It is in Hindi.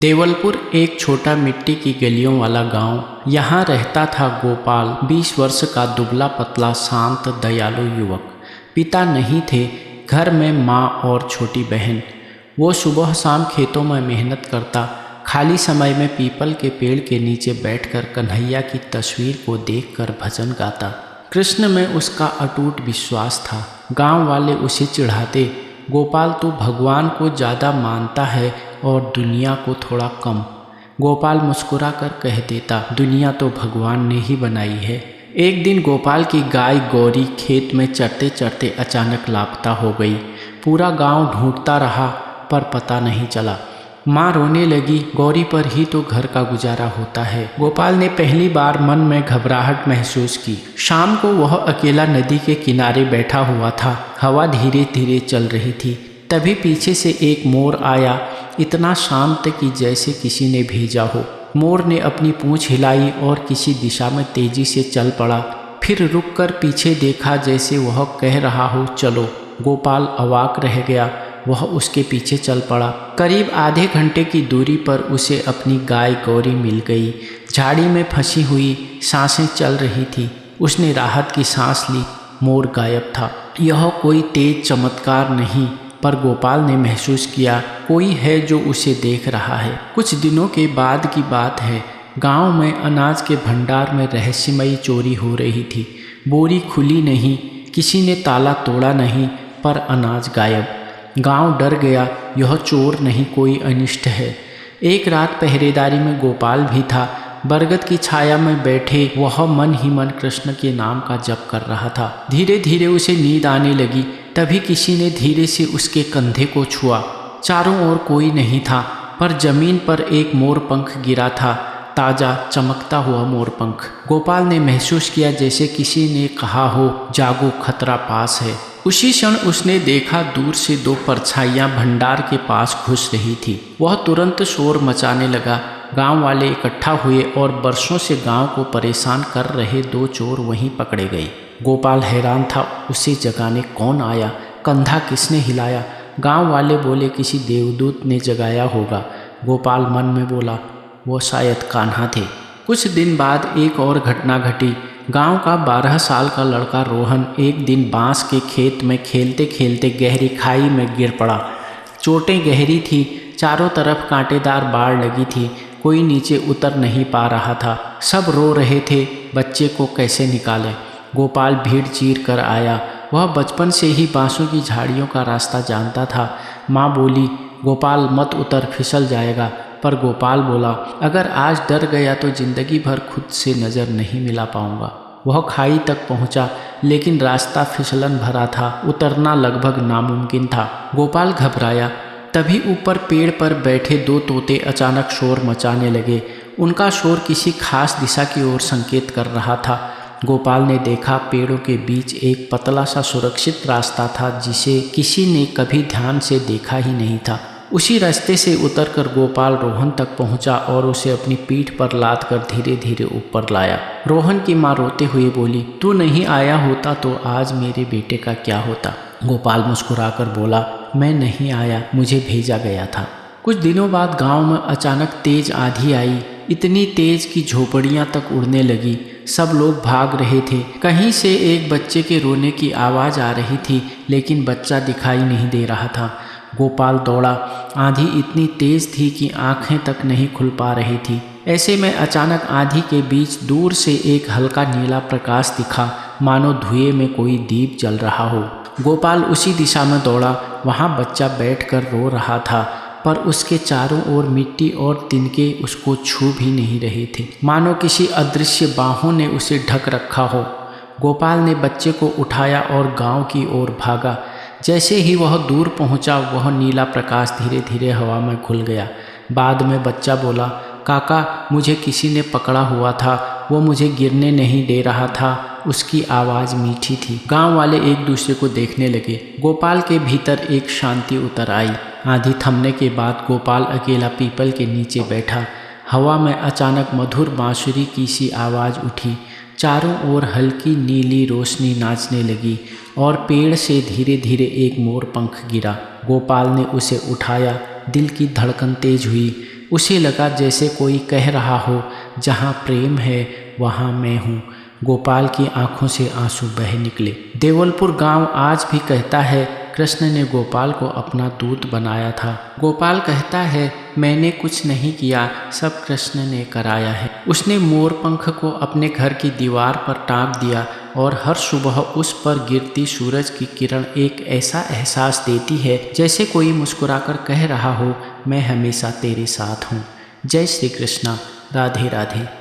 देवलपुर एक छोटा मिट्टी की गलियों वाला गांव। यहाँ रहता था गोपाल, 20 वर्ष का दुबला पतला शांत दयालु युवक। पिता नहीं थे, घर में माँ और छोटी बहन। वो सुबह शाम खेतों में मेहनत करता, खाली समय में पीपल के पेड़ के नीचे बैठकर कन्हैया की तस्वीर को देखकर भजन गाता। कृष्ण में उसका अटूट विश्वास था। गांव वाले उसे चिढ़ाते, गोपाल तू भगवान को ज़्यादा मानता है और दुनिया को थोड़ा कम। गोपाल मुस्कुरा कर कह देता, दुनिया तो भगवान ने ही बनाई है। एक दिन गोपाल की गाय गौरी खेत में चरते चरते अचानक लापता हो गई। पूरा गांव ढूंढता रहा पर पता नहीं चला। माँ रोने लगी, गौरी पर ही तो घर का गुजारा होता है। गोपाल ने पहली बार मन में घबराहट महसूस की। शाम को वह अकेला नदी के किनारे बैठा हुआ था। हवा धीरे धीरे चल रही थी। तभी पीछे से एक मोर आया, इतना शांत कि जैसे किसी ने भेजा हो। मोर ने अपनी पूंछ हिलाई और किसी दिशा में तेजी से चल पड़ा। फिर रुककर पीछे देखा, जैसे वह कह रहा हो चलो। गोपाल अवाक रह गया। वह उसके पीछे चल पड़ा। करीब आधे घंटे की दूरी पर उसे अपनी गाय गौरी मिल गई। झाड़ी में फंसी हुई, सांसें चल रही थी। उसने राहत की सांस ली। मोर गायब था। यह कोई तेज चमत्कार नहीं, पर गोपाल ने महसूस किया कोई है जो उसे देख रहा है। कुछ दिनों के बाद की बात है। गांव में अनाज के भंडार में रहस्यमयी चोरी हो रही थी। बोरी खुली नहीं, किसी ने ताला तोड़ा नहीं, पर अनाज गायब। गांव डर गया, यह चोर नहीं कोई अनिष्ट है। एक रात पहरेदारी में गोपाल भी था। बरगद की छाया में बैठे वह मन ही मन कृष्ण के नाम का जप कर रहा था। धीरे धीरे उसे नींद आने लगी। तभी किसी ने धीरे से उसके कंधे को छुआ। चारों ओर कोई नहीं था, पर जमीन पर एक मोरपंख गिरा था, ताजा चमकता हुआ मोरपंख। गोपाल ने महसूस किया जैसे किसी ने कहा हो, जागो खतरा पास है। उसी क्षण उसने देखा, दूर से दो परछाइयां भंडार के पास घुस रही थी। वह तुरंत शोर मचाने लगा। गांव वाले इकट्ठा हुए और बरसों से गांव को परेशान कर रहे दो चोर वहीं पकड़े गए। गोपाल हैरान था, उसे जगाने कौन आया, कंधा किसने हिलाया। गांव वाले बोले किसी देवदूत ने जगाया होगा। गोपाल मन में बोला, वो शायद कान्हा थे। कुछ दिन बाद एक और घटना घटी। गांव का 12 साल का लड़का रोहन एक दिन बांस के खेत में खेलते खेलते गहरी खाई में गिर पड़ा। चोटें गहरी थी, चारों तरफ कांटेदार बाड़ लगी थी। कोई नीचे उतर नहीं पा रहा था। सब रो रहे थे, बच्चे को कैसे निकालें। गोपाल भीड़ चीर कर आया। वह बचपन से ही बांसों की झाड़ियों का रास्ता जानता था। माँ बोली, गोपाल मत उतर, फिसल जाएगा। पर गोपाल बोला, अगर आज डर गया तो जिंदगी भर खुद से नज़र नहीं मिला पाऊंगा। वह खाई तक पहुंचा, लेकिन रास्ता फिसलन भरा था। उतरना लगभग नामुमकिन था। गोपाल घबराया। तभी ऊपर पेड़ पर बैठे दो तोते अचानक शोर मचाने लगे। उनका शोर किसी खास दिशा की ओर संकेत कर रहा था। गोपाल ने देखा, पेड़ों के बीच एक पतला सा सुरक्षित रास्ता था, जिसे किसी ने कभी ध्यान से देखा ही नहीं था। उसी रास्ते से उतरकर गोपाल रोहन तक पहुंचा और उसे अपनी पीठ पर लाद कर धीरे धीरे ऊपर लाया। रोहन की माँ रोते हुए बोली, तू नहीं आया होता तो आज मेरे बेटे का क्या होता। गोपाल मुस्कुराकर बोला, मैं नहीं आया, मुझे भेजा गया था। कुछ दिनों बाद गांव में अचानक तेज आंधी आई। इतनी तेज कि झोपड़ियां तक उड़ने लगी। सब लोग भाग रहे थे। कहीं से एक बच्चे के रोने की आवाज़ आ रही थी, लेकिन बच्चा दिखाई नहीं दे रहा था। गोपाल दौड़ा। आंधी इतनी तेज थी कि आंखें तक नहीं खुल पा रही थी। ऐसे में अचानक आंधी के बीच दूर से एक हल्का नीला प्रकाश दिखा, मानो धुएं में कोई दीप जल रहा हो। गोपाल उसी दिशा में दौड़ा। वहाँ बच्चा बैठकर रो रहा था, पर उसके चारों ओर मिट्टी और तिनके उसको छू भी नहीं रहे थे, मानो किसी अदृश्य बाहों ने उसे ढक रखा हो। गोपाल ने बच्चे को उठाया और गांव की ओर भागा। जैसे ही वह दूर पहुंचा, वह नीला प्रकाश धीरे धीरे हवा में घुल गया। बाद में बच्चा बोला, काका, मुझे किसी ने पकड़ा हुआ था, वो मुझे गिरने नहीं दे रहा था। उसकी आवाज़ मीठी थी। गांव वाले एक दूसरे को देखने लगे। गोपाल के भीतर एक शांति उतर आई। आंधी थमने के बाद गोपाल अकेला पीपल के नीचे बैठा। हवा में अचानक मधुर बांसुरी की सी आवाज़ उठी। चारों ओर हल्की नीली रोशनी नाचने लगी और पेड़ से धीरे धीरे एक मोरपंख गिरा। गोपाल ने उसे उठाया। दिल की धड़कन तेज हुई। उसे लगा जैसे कोई कह रहा हो, जहाँ प्रेम है वहाँ मैं हूँ। गोपाल की आंखों से आंसू बह निकले। देवलपुर गांव आज भी कहता है, कृष्ण ने गोपाल को अपना दूत बनाया था। गोपाल कहता है, मैंने कुछ नहीं किया, सब कृष्ण ने कराया है। उसने मोर पंख को अपने घर की दीवार पर टांग दिया और हर सुबह उस पर गिरती सूरज की किरण एक ऐसा एहसास देती है जैसे कोई मुस्कुराकर कह रहा हो, मैं हमेशा तेरे साथ हूँ। जय श्री कृष्णा। राधे राधे।